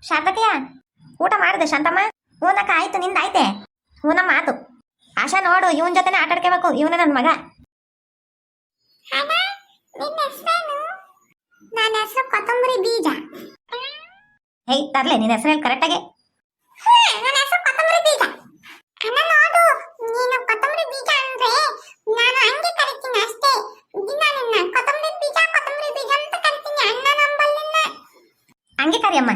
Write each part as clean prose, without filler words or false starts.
ಶಾಂತಕಯ್ಯ, ಊಟ ಮಾಡಿದೆ ಶಾಂತಮ್ಮ? ಹೂನಕ್ಕ, ಆಯ್ತು. ನಿಂದ ಆಯ್ತೆ? ಹೂನಮ್ಮ ಆತು. ಆಶಾ ನೋಡು, ಇವನ್ ಜೊತೆನೆ ಆಟ ಆಡ್ಕೋಬೇಕು. ಇವನೇ ನನ್ನ ಮಗ. ನನ್ನ ಹೆಸರು ಕೊತ್ತಂಬರಿ ಬೀಜ. ಹೇ ತರ್ಲೆ, ನಿನ್ನ ಹೆಸರು ಕರೆಕ್ಟಾಗೆ. ನನ್ನ ಹೆಸರು ಕೊತ್ತಂಬರಿ ಬೀಜ. ಅಣ್ಣ ನೋಡು, ನೀನು ಕೊತ್ತಂಬರಿ ಬೀಜ ಅಂದ್ರೆ ನಾನು ಹಂಗೆ ಕರಿತೀನಿ ಅಷ್ಟೇ. ದಿನ ನಿನ್ನ ಕೊತ್ತಂಬರಿ ಬೀಜ ಅಂತ ಕರಿತೀನಿ. ಅಣ್ಣ ನಂಬಲ್ಲಿನ ಹಂಗೆ ಕರಿಯಮ್ಮ.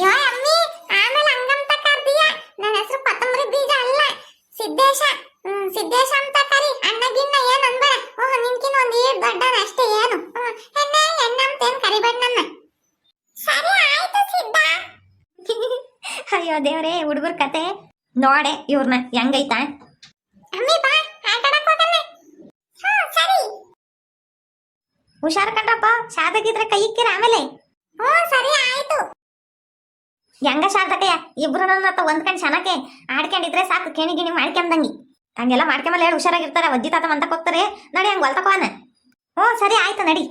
ಯೋ ಅಮ್ಮಿ, ಆಮೇಲೆ ಹಂಗಂತ ಕರ್ದಿಯ. ನನ್ನ ಹೆಸರು ಕೊತ್ತಂಬರಿ ಬೀಜ ಅಲ್ಲ, ಸಿದ್ದೇಶ. ಸಿದ್ದೇಶ ಅಂತ ಕರಿ. ಅಣ್ಣಗಿನ್ನ ಏನ್ ಅನ್ಬೇಡ. ನಿನ್ಕಿನ ಒಂದು ಏಟ್ ದೊಡ್ಡನ ಅಷ್ಟೇ. ಏನು ಎಣ್ಣೆ ಅಂತ ಏನ್ ಕರಿಬೇಡ ನನ್ನ. ಸರಿ ಆಯ್ತು ಸಿದ್ದ. ಅಯ್ಯೋ ದೇವ್ರೇ, ಹುಡುಗರ ಕತೆ ನೋಡೆ ಇವ್ರನ್ನ ಹೆಂಗೈತಾ. ಅಮ್ಮಿ ಬಾ, ಆಟ ಆಡಕ್ ಹೋಗಲ್ಲ. ಸರಿ. ಹುಷಾರ್ ಕಂಡ್ರಪ್ಪ, ಶಾದಗಿದ್ರೆ ಕೈ ಇಕ್ಕಿರ ಆಮೇಲೆ. ಸರಿ ಆಯ್ತು. ಹೆಂಗ ಶಾರದಕಯ್ಯ, ಇಬ್ರು ನನ್ನ ಒಂದ್ಕಂಡ್ ಚೆನ್ನಾಗೆ ಆಡ್ಕೊಂಡಿದ್ರೆ ಸಾಕು. ಕೇಣಿ ಗಿಣಿ ಮಾಡ್ಕೊಂಡಂಗಿ ಹಂಗೆಲ್ಲ ಮಾಡ್ಕೊಂಬಲ್ಲ. ಹೇಳಿ ಹುಷಾರಾಗಿರ್ತಾರೆ. ಅಜ್ಜಿ ತಾತ ಮಂತಕ್ ಹೋಗ್ತಾರೆ. ನಡಿ ಹಂಗ ಹೊಲ್ತಕೋನ. ಸರಿ ಆಯ್ತು, ನಡಿ.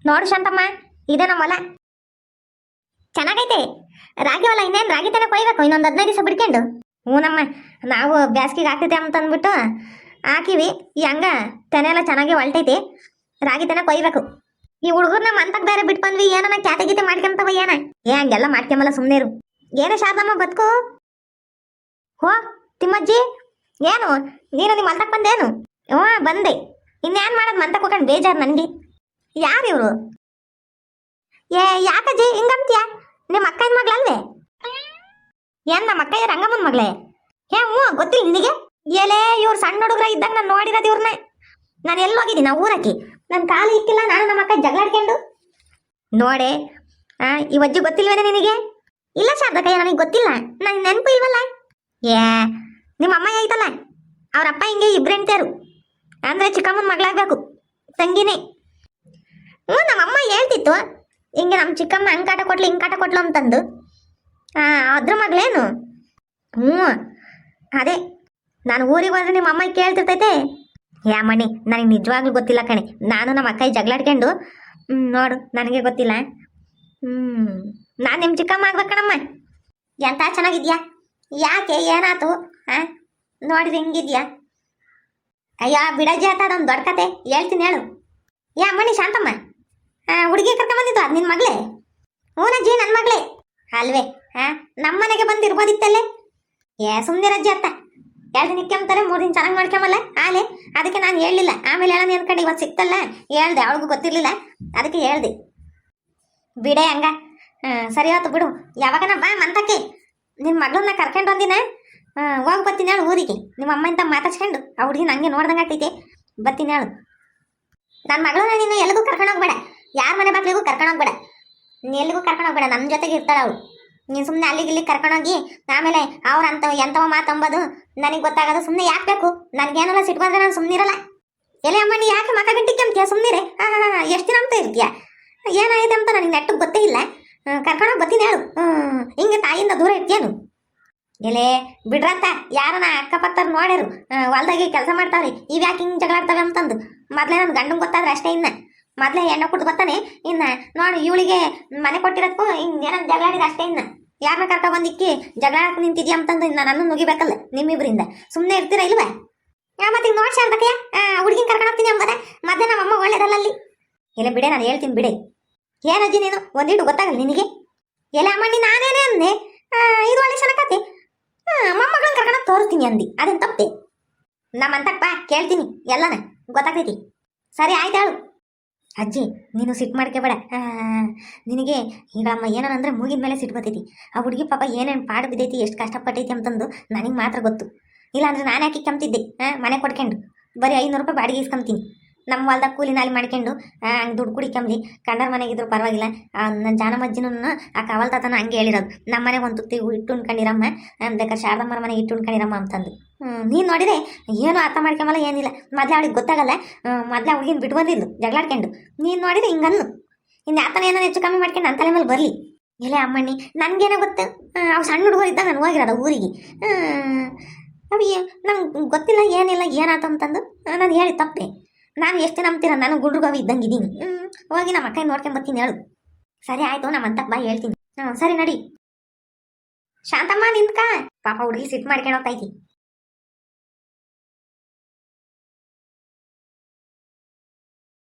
ನೋಡು ಶಾಂತಮ್ಮ, ಇದೆ ನಮ್ಮ ಹೊಲ. ಚೆನ್ನಾಗೈತೆ. ರಾಗಿ ಹೊಲ. ಇನ್ನೇನು ರಾಗಿ ತಾನೆ ಕೊಯ್ಬೇಕು, ಇನ್ನೊಂದು 15 ದಿವಸ ಬಿಡ್ಕೊಂಡು. ಹೂನಮ್ಮ, ನಾವು ಬ್ಯಾಸ್ಗಿಗೆ ಆಗ್ತೈತೆ ಅಂತಂದ್ಬಿಟ್ಟು ಹಾಕಿವಿ. ಈ ಹಂಗ ತೆನೆ ಎಲ್ಲ ಚೆನ್ನಾಗಿ ಹೊಲ್ಟೈತಿ. ರಾಗಿ ತಾನೆ ಕೊಯ್ಬೇಕು. ಈ ಹುಡುಗರ್ನ ಮಂತಕ್ ಬೇರೆ ಬಿಟ್ಟು ಬಂದ್ವಿ. ಏನನ ಕ್ಯಾತೆ ಗೀತೆ ಮಾಡ್ಕೊಂತವ ಏನ? ಹಂಗೆಲ್ಲ ಮಾಡ್ಕೊಂಬಲ್ಲ, ಸುಮ್ಮನೆ ಇರು. ಏನು ಶಾರದಮ್ಮ ಬದುಕು? ಹೋ ತಿಮ್ಮಜ್ಜಿ, ಏನು ನೀನು ನಿಮ್ಮ ಮಂತಕ್ ಬಂದೇನು? ಬಂದೆ. ಇನ್ನೇನು ಮಾಡೋದು, ಮಂತಕ್ ಹೋಗ್ಕೊಂಡು ಬೇಜಾರು ನನಗೆ. ಯಾರು ಇವರು? ಯಾಕಜ್ಜಿ ಹಿಂಗಂತೀಯ? ನಿಮ್ಮ ಅಕ್ಕನ ಮಗಳಲ್ವೇ? ಏನ್ ನಮ್ಮ ಅಕ್ಕ ರಂಗಮ್ಮನ ಮಗಳೇ? ಗೊತ್ತಿಲ್ಲ ನಿನಗೆ? ಏಲೇ, ಇವ್ರು ಸಣ್ಣ ಹುಡುಗ್ರ ಇದ್ದಾಗ ನಾನು ನೋಡಿರೋದು ಇವ್ರನ್ನ. ನಾನು ಎಲ್ಲಿ ಹೋಗಿದ್ದೀನಿ? ನಾವು ಊರಕ್ಕೆ ನನ್ನ ಕಾಲು ಇಕ್ಕಿಲ್ಲ. ನಾನು ನಮ್ಮ ಅಕ್ಕ ಜಗಳಾಡ್ಕೊಂಡು ನೋಡೆ. ಈ ಅಜ್ಜಿ ಗೊತ್ತಿಲ್ವೇನೆ ನಿನಗೆ? ಇಲ್ಲ ಶಾರದಕಯ್ಯ, ನನಗೆ ಗೊತ್ತಿಲ್ಲ. ನನಗೆ ನೆನಪು ಇಲ್ವಲ್ಲ. ನಿಮ್ಮ ಅಮ್ಮ ಐತಲ್ಲ, ಅವ್ರಪ್ಪ ಹಿಂಗೆ ಇಬ್ರು ಹೆಂಡ್ತಿಯರು. ಅಂದರೆ ಚಿಕ್ಕಮ್ಮನ ಮಗಳಾಗಬೇಕು, ತಂಗಿನೇ. ನಮ್ಮಮ್ಮ ಹೇಳ್ತಿತ್ತು ಹಿಂಗೆ ನಮ್ಮ ಚಿಕ್ಕಮ್ಮ ಹಂಗೆ ಕಾಟ ಕೊಟ್ಲು ಹಿಂಗೆ ಕಾಟ ಕೊಟ್ಲು ಅಂತಂದು. ಅದ್ರ ಮಗಳೇನು? ಅದೇ ನಾನು ಊರಿಗೆ ಹೋದ್ರೆ ನಿಮ್ಮ ಅಮ್ಮ ಕೇಳ್ತಿರ್ತೈತೆ. ಮಣಿ, ನನಗೆ ನಿಜವಾಗ್ಲೂ ಗೊತ್ತಿಲ್ಲ ಕಣೆ. ನಾನು ನಮ್ಮ ಅಕ್ಕ ಜಗಳಾಡ್ಕೊಂಡು ನೋಡು, ನನಗೆ ಗೊತ್ತಿಲ್ಲ. ನಾನು ನಿಮ್ಮ ಚಿಕ್ಕಮ್ಮ ಆಗ್ಬೇಕಣಮ್ಮ. ಎಂತ ಚೆನ್ನಾಗಿದ್ಯಾ? ಯಾಕೆ, ಏನಾಯ್ತು? ನೋಡಿದ್ರೆ ಹಿಂಗಿದ್ಯಾ? ಅಯ್ಯ ಬಿಡಜ್ಜಿ ಆತ, ಅದೊಂದು ದೊಡ್ಡ ಕತೆ ಹೇಳ್ತೀನಿ, ಹೇಳು. ಮಣಿ, ಶಾಂತಮ್ಮ ಹುಡುಗಿ ಕರ್ಕೊಂಬಂದಿದ್ದು ಅದು ನಿನ್ನ ಮಗಳೇ? ಹೂನಜ್ಜಿ, ನನ್ನ ಮಗಳೇ ಅಲ್ವೇ? ನಮ್ಮ ಮನೆಗೆ ಬಂದಿರ್ಬೋದಿತ್ತಲ್ಲೇ. ಸುಮ್ಮನಿರಜ್ಜಿ ಅತ್ತ. 2 ದಿನ ಕೆಮ್ತಾರೆ, 3 ದಿನ ಚೆನ್ನಾಗಿ ಮಾಡ್ಕೊಂಬಲ್ಲ ಆಲೆ. ಅದಕ್ಕೆ ನಾನು ಹೇಳಲಿಲ್ಲ. ಆಮೇಲೆ ಹೇಳೋಣ ಅನ್ಕಂಡು ಇವತ್ತು ಸಿಕ್ತಲ್ಲ ಹೇಳ್ದೆ. ಅವಳಿಗೂ ಗೊತ್ತಿರಲಿಲ್ಲ, ಅದಕ್ಕೆ ಹೇಳ್ದೆ. ಬಿಡೆ ಹಂಗ. ಸರಿ ಆಯ್ತು ಬಿಡು. ಯಾವಾಗನ ಬಾ ಮಂತಕ್ಕೆ. ನಿನ್ನ ಮಗಳನ್ನ ಕರ್ಕೊಂಡು ಬಂದಿನ ಹೋಗಿ ಬರ್ತೀನಿ ಹೇಳು ಊರಿಗೆ. ನಿಮ್ಮ ಅಮ್ಮ ಅಂತ ಮಾತಾಡ್ಸ್ಕೊಂಡು ಆ ಹುಡುಗಿನ ಹಂಗೆ ನೋಡ್ದಂಗೆ ಆಗ್ತೈತೆ. ಬರ್ತೀನಿ ಹೇಳು. ನನ್ನ ಮಗಳನ್ನ ನೀನು ಎಲ್ಲಿಗೂ ಕರ್ಕೊಂಡೋಗ್ಬೇಡ. ಯಾರ ಮನೆ ಬಾಗಿಲಿಗೂ ಕರ್ಕೊಂಡೋಗ್ಬೇಡ. ನೀನು ಎಲ್ಲಿಗೂ ಕರ್ಕೊಂಡೋಗ್ಬೇಡ. ನಮ್ಮ ಜೊತೆಗೆ ಇರ್ತಾಳೆ ಅವಳು. ನೀನು ಸುಮ್ಮನೆ ಅಲ್ಲಿಗೆ ಕರ್ಕೊಂಡೋಗಿ ಆಮೇಲೆ ಅವ್ರಂತ ಎಂಥವ ಮಾತಂಬೋದು ನನಗೆ ಗೊತ್ತಾಗೋದು. ಸುಮ್ಮನೆ ಯಾಕೆ ಬೇಕು? ನನಗೇನೆಲ್ಲ ಸಿಟ್ಟು ಬಂದರೆ ನಾನು ಸುಮ್ಮನಿರಲ್ಲ. ಎಲೆ ಅಮ್ಮ, ನೀ ಯಾಕೆ ಮಕ್ಕ ಗಂಟಿಗೆ ಅಂತೀಯ? ಸುಮ್ಮನಿರೆ. ಎಷ್ಟು ದಿನ ಅಂತ ಇರ್ತೀಯ? ಏನಾಗಿದೆ ಅಂತ ನನಗೆ ನೆಟ್ಟಿಗೆ ಗೊತ್ತೇ ಇಲ್ಲ. ಕರ್ಕೊಂಡೋಗಿ ಬರ್ತೀನಿ ಹೇಳು. ಹಿಂಗೆ ತಾಯಿಯಿಂದ ದೂರ ಇರ್ತೀಯನು? ಎಲೆ ಬಿಡ್ರಂತ ಯಾರನ ಅಕ್ಕಪಕ್ಕರು ನೋಡ್ಯಾರು ಹೊಲ್ದಾಗಿ ಕೆಲಸ ಮಾಡ್ತಾವ್ರಿ. ಇವ್ಯಾಕೆ ಹಿಂಗೆ ಜಗಳಾಡ್ತವೆ ಅಂತಂದು ಮೊದಲೇ ನನ್ನ ಗಂಡಂಗೆ ಗೊತ್ತಾದ್ರೆ ಅಷ್ಟೇ. ಮೊದಲೇ ಹೆಣ್ಣು ಕೊಟ್ಟು ಗೊತ್ತಾನೆ. ನೋಡಿ ಇವಳಿಗೆ ಮನೆ ಕೊಟ್ಟಿರೋದಕ್ಕೂ ಹಿಂಗೆ ಏನೋ ಜಗಳಾಡಿದ ಅಷ್ಟೇ. ಯಾರನ್ನ ಕರ್ಕೊಬಂದಿಕ್ಕಿ ಜಗಳಾಡಕ್ಕೆ ನಿಂತಿದ್ಯಾ ಅಂತಂದು ನನ್ನ ನುಗ್ಗಿಬೇಕಲ್ಲ ನಿಮ್ಮಿಬ್ಬರಿಂದ. ಸುಮ್ಮನೆ ಇರ್ತೀರ ಇಲ್ವೇ? ಮತ್ತೆ ಈಗ ನೋಡಿ ಶಾರದಕಯ್ಯ, ಹುಡುಗಿನ ಕರ್ಕೊಂಡು ಹೋಗ್ತೀನಿ ಅಂಬದ ಮತ್ತೆ ನಮ್ಮಮ್ಮ ಒಳ್ಳೇದಲ್ಲ ಅಲ್ಲಿ. ಇಲ್ಲ ಬಿಡೆ, ನಾನು ಹೇಳ್ತೀನಿ ಬಿಡೆ. ಏನಜ್ಜಿ ನೀನು ಒಂದಿಟ್ಟು ಗೊತ್ತಾಗಲ್ಲ ನಿನಗೆ? ಎಲ್ಲ ಅಮ್ಮಣ್ಣಿ, ನಾನೇನೇ ಅಂದೆ? ಇದು ಒಳ್ಳೆ ಸನಕತೆ. ಮೊಮ್ಮಗಳನ್ನ ಕರ್ಕೊಂಡು ತೋರಿಸ್ತೀನಿ ಅಂದಿ, ಅದೇನು ತಪ್ಪೆ? ನಮ್ಮಂತಪ್ಪ ಕೇಳ್ತೀನಿ ಎಲ್ಲನ ಗೊತ್ತಾಗ್ತೈತಿ. ಸರಿ ಆಯ್ತು ಹೇಳು. ಅಜ್ಜಿ ನೀನು ಸಿಟ್ಟು ಮಾಡ್ಕೋಬೇಡ. ನಿನಗೆ ಈಗಳಮ್ಮ ಏನಂದ್ರೆ ಮೂಗಿನ ಮೇಲೆ ಸಿಟ್ಟು ಬರ್ತೈತಿ. ಆ ಹುಡುಗಿ ಪಾಪ ಏನೇನು ಪಾಡು ಬಿದ್ದೈತಿ, ಎಷ್ಟು ಕಷ್ಟಪಟ್ಟೈತಿ ಅಂತಂದು ನನಗೆ ಮಾತ್ರ ಗೊತ್ತು. ಇಲ್ಲಾಂದ್ರೆ ನಾನು ಯಾಕೆ ಕೆಮ್ತಿದ್ದೆ? ಮನೆ ಕೊಡ್ಕೊಂಡು ಬರೀ 500 ರೂಪಾಯಿ ಬಾಡಿಗೆ ಇಸ್ಕೊಂತೀನಿ. ನಮ್ಮ ಹೊಲ್ದಾಗ ಕೂಲಿ ನಾಲಿ ಮಾಡ್ಕೊಂಡು ಹಂಗೆ ದುಡ್ಡು ಕುಡಿಕೊಂಬ್ಲಿ. ಕಂಡರ ಮನೆಗಿದ್ರು ಪರವಾಗಿಲ್ಲ. ನನ್ನ ಜಾನಮಜ್ಜಿನೂ ಆ ಕವಲ್ ತಾತನ ಹಂಗೆ ಹೇಳಿರೋದು, ನಮ್ಮ ಮನೆಗೆ ಒಂದು ತುತ್ತಿ ಇಟ್ಟು ಉಣ್ಕೊಂಡಿರಮ್ಮ, ಬೇಕಾದ್ರೆ ಶಾರದಮ್ಮರ ಮನೆಗೆ ಇಟ್ಟು ಉಣ್ಕೊಂಡಿರಮ್ಮ ಅಂತಂದು. ನೀನು ನೋಡಿದೆ ಏನೂ ಅರ್ಥ ಮಾಡ್ಕೊಂಬಲ್ಲ, ಏನಿಲ್ಲ. ಮೊದಲೇ ಅವಳಿಗೆ ಗೊತ್ತಾಗಲ್ಲ. ಮೊದಲೇ ಅವಳಿಗಿನ ಬಿಟ್ಟು ಬಂದಿದ್ದು ಜಗಳಾಡ್ಕೊಂಡು. ನೀನು ನೋಡಿದ್ರೆ ಹಿಂಗನ್ನು ಇನ್ನು ಆತನ ಏನೋ ಹೆಚ್ಚು ಕಮ್ಮಿ ಮಾಡ್ಕೊಂಡು ನನ್ನ ತಲೆ ಮೇಲೆ ಬರಲಿ. ಇಲ್ಲ ಅಮ್ಮಣ್ಣಿ, ನನಗೇನೋ ಗೊತ್ತು. ಅವು ಸಣ್ಣ ಹುಡುಗರು ಇದ್ದಾಗ ನಾನು ಹೋಗಿರೋದು ಊರಿಗೆ. ಅವು ನಂಗೆ ಗೊತ್ತಿಲ್ಲ, ಏನಿಲ್ಲ, ಏನಾಯ್ತು ಅಂತಂದು ನಾನು ಹೇಳಿ ತಪ್ಪೆ. ನಾನು ಎಷ್ಟು ನಂಬ್ತೀರ? ನಾನು ಗುಂಡ್ರುಗವಿ ಇದ್ದಂಗಿದ್ದೀನಿ. ಹೋಗಿ ನಮ್ಮ ಅಕ್ಕ ನೋಡ್ಕೊಂಬತ್ತೀನಿ ಹೇಳು. ಸರಿ ಆಯ್ತು, ನಮ್ಮ ಅಂತಕ್ ಬಾ ಹೇಳ್ತೀನಿ. ಸರಿ ನಡಿ. ಶಾಂತಮ್ಮ ನಿಂತ್ಕ. ಪಾಪ ಹುಡುಗಿ ಸಿಟ್ಟು ಮಾಡ್ಕೊಂಡು ಹೋಗ್ತೈತಿ.